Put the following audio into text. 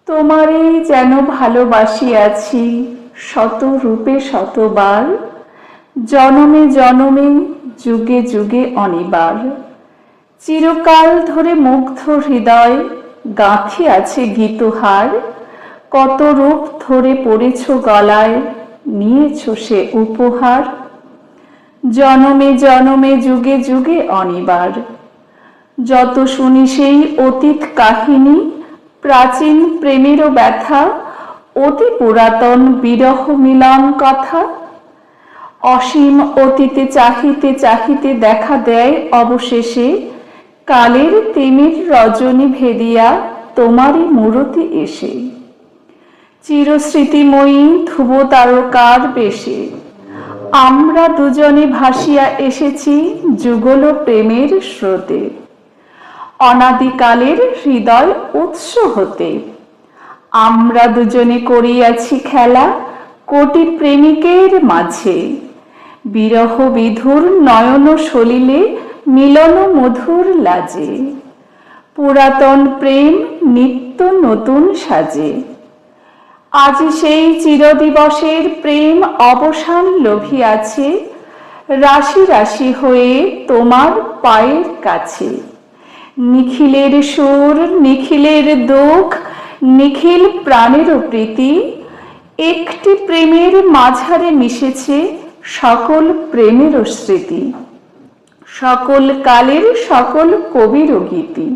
তোমারে যেন ভালোবাসিয়াছি শত রূপে শতবার, জনমে জনমে যুগে যুগে অনিবার। চিরকাল ধরে মুগ্ধ হৃদয় গাঁথি আছে গীতহার, কত রূপ ধরে পড়েছ গলায় নিয়েছ সে উপহার। জনমে জনমে যুগে যুগে অনিবার। যত শুনি সেই অতীত কাহিনী, প্রাচীন প্রেমেরও ব্যথা, অতি পুরাতন বিরহ মিলন কথা। অসীম অতীতে চাহিতে চাহিতে দেখা দেয় অবশেষে কালের তিমির রজনী ভেদিয়া তোমারই মূরতি এসে। চিরস্মৃতিময়ী ধ্রুব তারকার বেশে আমরা দুজনে ভাসিয়া এসেছি যুগল প্রেমের স্রোতে, অনাদিকালের হৃদয় উৎস হতে। আমরা দুজনে করিয়াছি খেলা কোটি প্রেমিকের মাঝে, বিরহ বিধুর নয়ন সলিলে মিলন মধুর লাজে। পুরাতন প্রেম নিত্য নতুন সাজে, আজ সেই চিরদিবসের প্রেম অবসান লোভিয়াছে, রাশি রাশি হয়ে তোমার পায়ের কাছে। নিখিলের সুর নিখিলের দুঃখ নিখিল প্রাণেরও প্রীতি, একটি প্রেমের মাঝারে মিশেছে সকল প্রেমেরও স্মৃতি, সকল কালের সকল কবিরও গীতি।